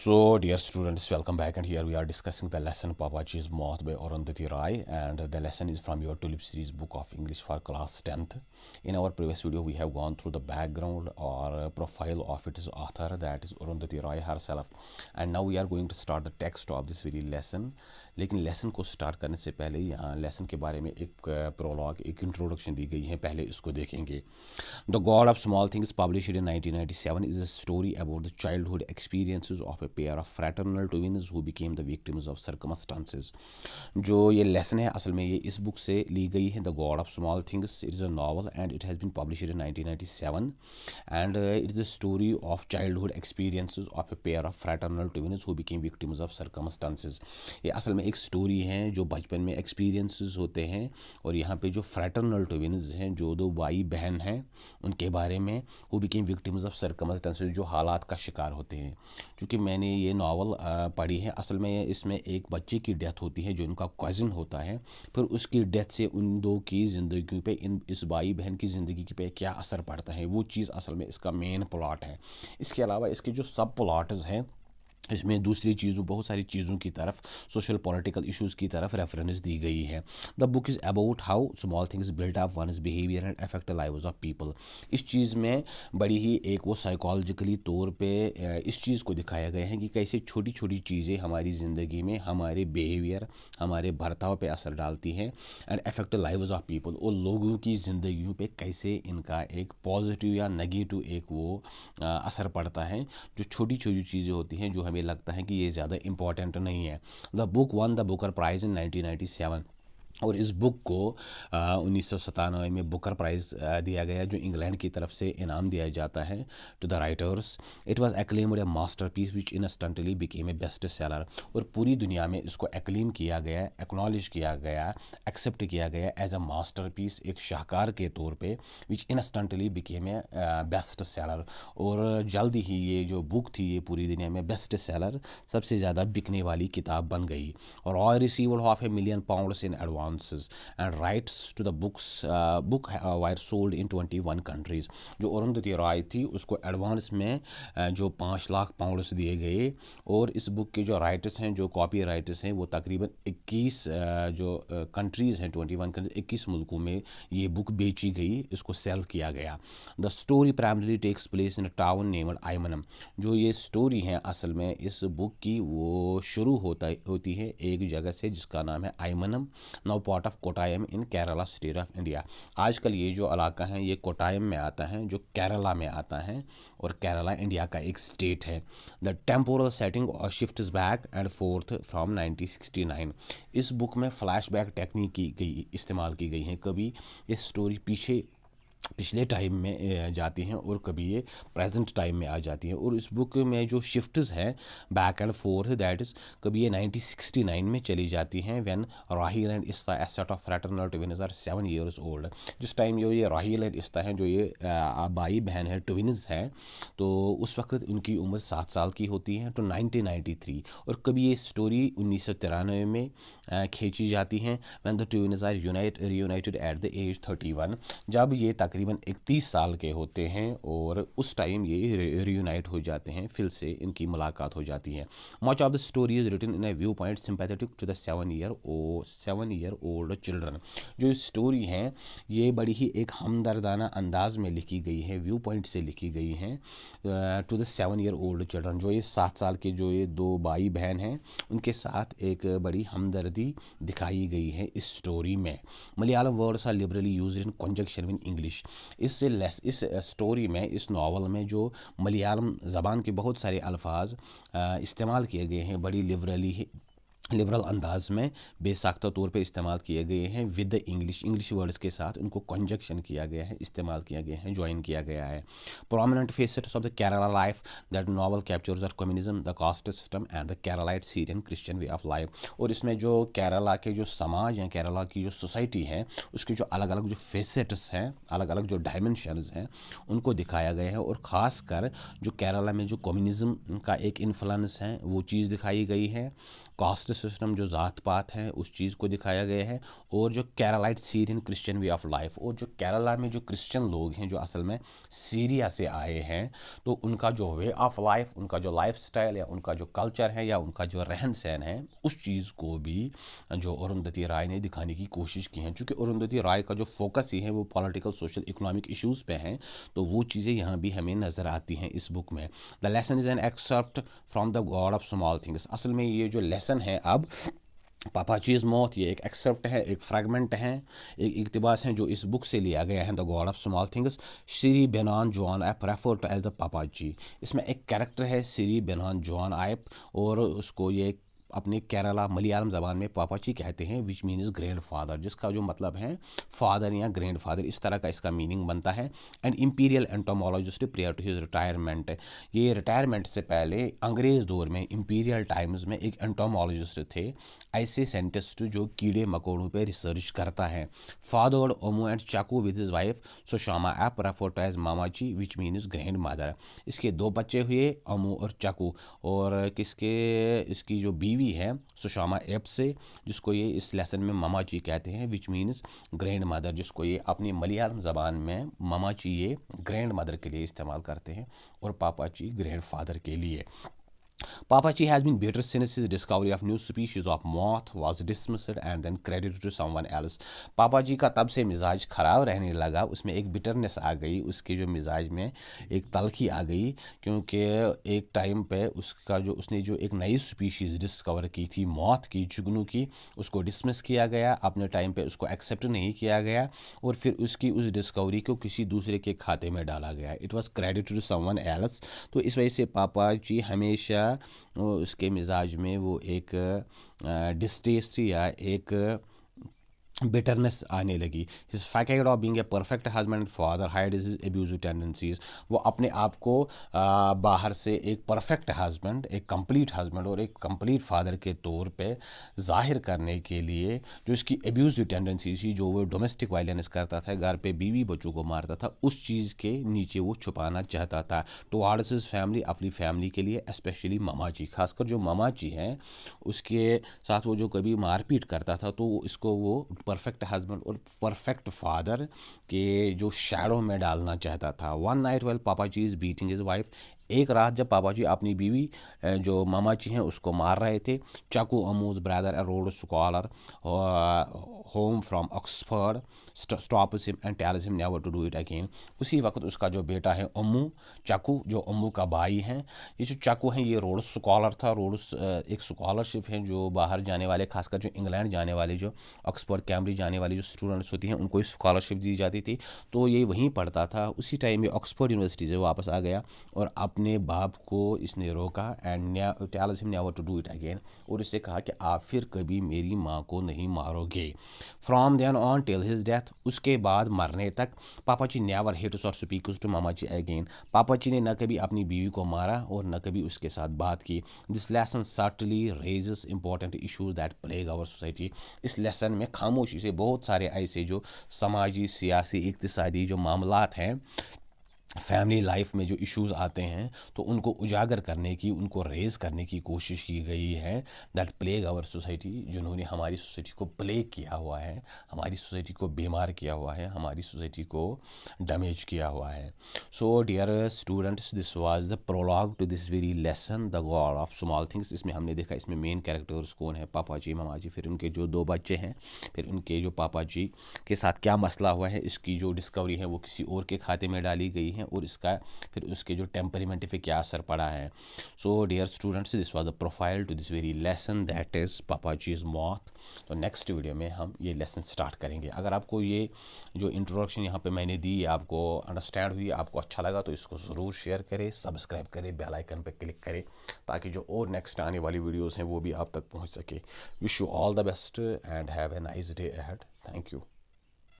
So, dear students, welcome back, and here we are discussing the lesson Papaji's Moth by Arundhati Rai, and the lesson is from your Tulip series book of English for class 10th. In our previous video, we have gone through the background or profile of its author, that is Arundhati Rai herself, and now we are going to start the text of this very lesson. लेकिन lesson को start करने से पहले यहाँ lesson के बारे में एक प्रोलॉग एक इंट्रोडक्शन दी गई है, पहले इसको देखेंगे. The God of Small things published in 1997 is a story about the childhood experiences of a pair of fraternal twins who became the victims of circumstances. जो ये लेसन है असल में ये इस बुक से ली गई है. The God of Small Things it is a novel and it has been published in 1997 and it is a story of childhood experiences of a pair of fraternal twins who became victims of circumstances. ये असल में एक story है जो बचपन में experiences होते हैं, और यहाँ पे जो फ्रैटर्नल ट्विन्स हैं, जो दो भाई बहन हैं, उनके बारे में who became victims of circumstances, जो हालात का शिकार होते हैं. क्योंकि मैंने ये नावल पढ़ी है, असल में इसमें एक बच्चे की डेथ होती है जो उनका कज़न होता है. फिर उसकी डेथ से उन दो की ज़िंदगी पे इस भाई बहन की ज़िंदगी पे क्या असर पड़ता है, वो चीज़ असल में इसका मेन प्लॉट है. इसके अलावा इसके जो सब प्लॉट्स हैं, इसमें दूसरी चीज़ों बहुत सारी चीज़ों की तरफ, सोशल पॉलिटिकल इश्यूज़ की तरफ रेफरेंस दी गई है. The book is about how small things build up वनस behaviour and affect the lives of people. इस चीज़ में बड़ी ही एक वो साइकोलॉजिकली तौर पे इस चीज़ को दिखाया गया है कि कैसे छोटी छोटी चीज़ें हमारी ज़िंदगी में हमारे बिहेवियर, हमारे बर्ताव पे असर डालती हैं, and affect the lives of people, और लोगों की ज़िंदगियों पे कैसे इनका एक पॉजिटिव या नेगेटिव एक वो असर पड़ता है. जो छोटी छोटी चीज़ें होती हैं जो हमें लगता है कि ये ज़्यादा इम्पॉर्टेंट नहीं है. The book one the Booker price इन 1997, और इस बुक को 1997 में बुकर प्राइज़ दिया गया, जो इंग्लैंड की तरफ से इनाम दिया जाता है to the writers. It was acclaimed a masterpiece which instantly became a best seller, और पूरी दुनिया में इसको एक्लेम किया गया, एक्नॉलेज किया गया, एक्सेप्ट किया गया एज अ मास्टरपीस, एक शाहकार के तौर पे, which instantly became a best seller. और जल्दी ही ये जो बुक थी ये पूरी दुनिया में बेस्ट सेलर, सबसे ज़्यादा बिकने वाली किताब बन गई. और Roy received £500,000 in advance and rights to the book were sold in 21 countries. जो अरुंधति रॉय थी उसको एडवांस में जो £5 लाख दिए गए, और इस बुक के जो राइटर्स हैं, जो कॉपी राइटर्स हैं, वो तकरीबन 21 जो कंट्रीज़ हैं, 21 कंट्रीज, 21 मुल्कों में ये बुक बेची गई, इसको सेल किया गया. The story primary takes place in a town named Aymanam. जो ये स्टोरी है असल में इस बुक की वो शुरू होती है एक जगह से जिसका नाम है Aymanam, now part of Kottayam in Kerala state of India. आजकल ये जो इलाका है ये कोटायम में आता है, जो केरला में आता है, और केरला इंडिया का एक स्टेट है. The temporal setting shifts back and fourth from 1969. इस बुक में फ्लैशबैक टेक्निक की गई, इस्तेमाल की गई है. कभी ये स्टोरी पिछले टाइम में जाती हैं और कभी ये प्रेजेंट टाइम में आ जाती हैं. और इस बुक में जो शिफ्ट्स हैं back and forth, that is कभी ये 1969 में चली जाती हैं, when Rahel and Estha a set of fraternal twins are 7 years old. जिस टाइम ये राहिल एंड इस्ता हैं, जो ये भाई बहन है, ट्विन्स हैं, तो उस वक्त उनकी उम्र 7 साल की होती है, तो 1993. और कभी ये स्टोरी 1993 में खींची जाती हैं, when the twins are reunited at the age 31, जब ये तकरीबन 31 साल के होते हैं, और उस टाइम ये रियूनाइट हो जाते हैं, फिर से इनकी मुलाकात हो जाती है. Much of the story is written in a view point sympathetic to the 7 year old children. जो स्टोरी है ये बड़ी ही एक हमदर्दाना अंदाज में लिखी गई है, व्यू पॉइंट से लिखी गई है to the 7 year old children. जो ये 7 साल के जो ये दो भाई बहन हैं, उनके साथ एक बड़ी हमदर्दी दिखाई गई है इस स्टोरी में. Malayalam words are liberally used in conjunction with English. इस स्टोरी में, इस नावल में जो मलयालम ज़बान के बहुत सारे अल्फाज इस्तेमाल किए गए हैं, बड़ी लिबरल अंदाज में बेसाख्ता तौर पे इस्तेमाल किए गए हैं, विद द इंग्लिश वर्ड्स के साथ उनको कंजक्शन किया गया है, इस्तेमाल किया गया है, ज्वाइन किया गया है. Prominent facets of the Kerala life that novel captures are communism, the caste system and the Keralite Syrian Christian way of life. और इसमें जो केरला के जो समाज हैं, केरला की जो सोसाइटी है, उसके जो अलग अलग जो फेसेट्स हैं, अलग अलग जो डायमेंशंस हैं, उनको दिखाया गया है. और ख़ास कर जो केरला में जो कम्युनिज्म का एक इन्फ्लुएंस है वो चीज़ दिखाई गई है. कास्ट कास्ट सिस्टम जो ज़ात पात है उस चीज़ को दिखाया गया है, और जो Keralite Syrian Christian way of life, और जो केरला में जो क्रिश्चियन लोग हैं जो असल में सीरिया से आए हैं, तो उनका जो वे ऑफ लाइफ, उनका जो लाइफ स्टाइल या उनका जो कल्चर है या उनका जो रहन सहन है, उस चीज़ को भी जो अरुंधति राय ने दिखाने की कोशिश की है। चूँकि अरुंधति राय का जो फोकस ही है वो पॉलिटिकल सोशल इकोनॉमिक इश्यूज़ पे हैं, तो वो चीज़ें यहाँ भी हमें नज़र आती हैं इस बुक में। The lesson is an excerpt from the God of Small Things. असल में ये जो लेसन है अब पापाचीज मौत, ये एक एक्सेप्ट है, एक फ्रैगमेंट है, एक इक्तिबास है जो इस बुक से लिया गया है, the God of Small Things. Shri Benaan John Ipe refer to as the Pappachi. इसमें एक कैरेक्टर है श्री बेनान जॉन ऐप, और उसको ये अपने केरला मलयालम ज़बान में पापाची कहते हैं, विच मीन्स ग्रैंड फादर, जिसका जो मतलब है फादर या ग्रैंड फादर, इस तरह का इसका मीनिंग बनता है। And imperial entomologist prior to his retirement. ये रिटायरमेंट से पहले अंग्रेज़ दौर में इंपीरियल टाइम्स में एक एंटोमोलॉजिस्ट थे, ऐसे साइंटिस्ट जो कीड़े मकोड़ों पर रिसर्च करता है। Father Ammu and Chacko with his wife Sushma ऐप refer to as Mammachi, which means grand mother. इसके दो बच्चे हुए, ओमू और चाकू, और इसकी जो बीवी है सुषमा ऐप से, जिसको ये इस लेसन में मामाची कहते हैं, विच मीन्स ग्रैंड मदर, जिसको ये अपनी मलयालम ज़बान में मामाची ये ग्रैंड मदर के लिए इस्तेमाल करते हैं और पापाची ग्रैंड फादर के लिए। Papachi has been bitter since his discovery of new species of moth was dismissed and then credited to someone else. पापाजी का तब से मिजाज ख़राब रहने लगा, उसमें एक बिटरनेस आ गई, उसके जो मिजाज में एक तलखी आ गई, क्योंकि एक टाइम पे उसने जो एक नई स्पीशीज़ डिस्कवर की थी मौत की, जुगनू की, उसको डिसमिस किया गया, अपने टाइम पे उसको एक्सेप्ट नहीं किया गया, और फिर उसकी उस डिस्कवरी को किसी दूसरे के खाते में डाला गया। It was credit to someone else. तो इस वजह से पापाजी हमेशा उसके मिजाज में वो एक डिस्टेस्ट या एक बिटरनेस आने लगी। His facet of being a perfect husband and father hide his abusive tendencies. वो अपने आप को बाहर से एक परफेक्ट हस्बैंड, एक कंप्लीट हस्बैंड और एक कंप्लीट फादर के तौर पे जाहिर करने के लिए जो इसकी एब्यूजिव टेंडेंसीज थी, जो वो डोमेस्टिक वायलेंस करता था, घर पे बीवी बच्चों को मारता था, उस चीज़ के नीचे वो छुपाना चाहता था टुवार्ड्स हिज फैमिली, अपनी फैमिली के लिए, स्पेशली मामाजी, खासकर जो मामाजी हैं उसके साथ वो जो कभी मारपीट करता था, तो इसको वो परफेक्ट हस्बैंड और परफेक्ट फादर के जो शैडो में डालना चाहता था। One night while Papaji is beating his wife. एक रात जब पापाजी अपनी बीवी जो मामाची हैं उसको मार रहे थे, Chacko Ammu's brother a Rhodes scholar home from Oxford stops him and tells him never to do it again. उसी वक्त उसका जो बेटा है अम्मू, चाकू जो अम्मू का भाई हैं, ये जो चाकू हैं ये रोड स्कॉलर था। रोड एक स्कॉलरशिप है जो बाहर जाने वाले, खासकर जो इंग्लैंड जाने वाले, जो ऑक्सफोर्ड कैम्ब्रिज जाने वाली जो स्टूडेंट्स होती हैं उनको स्कॉलरशिप दी जाती थी, तो ये वहीं पढ़ता था। उसी टाइम में ऑक्सफोर्ड यूनिवर्सिटी से वापस आ गया और अपने बाप को इसने रोका and tells him never to do it again, और इससे कहा कि आप फिर कभी मेरी माँ को नहीं मारोगे। From then on till his death, उसके बाद मरने तक, Papaji never hits or speaks to Mamaji again. Papaji ने न कभी अपनी बीवी को मारा और न कभी उसके साथ बात की। This lesson certainly raises important issues that plague our society. इस लेसन में खामोशी से बहुत सारे ऐसे जो समाजी, सियासी, इक्तिसादी जो मामलात हैं, फैमिली लाइफ में जो इश्यूज़ आते हैं, तो उनको उजागर करने की, उनको रेज़ करने की कोशिश की गई है, दैट प्लेग आवर सोसाइटी, जिन्होंने हमारी सोसाइटी को प्लेग किया हुआ है, हमारी सोसाइटी को बीमार किया हुआ है, हमारी सोसाइटी को डैमेज किया हुआ है। So dear students, this was the prologue to this very lesson the God of Small Things. इसमें हमने देखा इसमें मेन कैरेक्टर्स कौन है, पापाजी, मामाजी, फिर उनके जो दो बच्चे हैं, फिर उनके जो पापाजी के साथ क्या मसला हुआ है, इसकी जो डिस्कवरी है वो किसी और के खाते में डाली गई है, और इसका फिर उसके जो टेम्परीमेंट पे क्या असर पड़ा है। So dear students, this was the profile to this very lesson that is Papaji's मौत। तो नेक्स्ट वीडियो में हम ये लेसन स्टार्ट करेंगे। अगर आपको ये जो इंट्रोडक्शन यहाँ पे मैंने दी आपको अंडरस्टैंड हुई, आपको अच्छा लगा, तो इसको ज़रूर शेयर करें, सब्सक्राइब करें, बेल आइकन पे क्लिक करें, ताकि जो और नेक्स्ट आने वाली वीडियोज़ हैं वो भी आप तक पहुँच सके। Wish you all the best and have a nice day ahead. Thank you.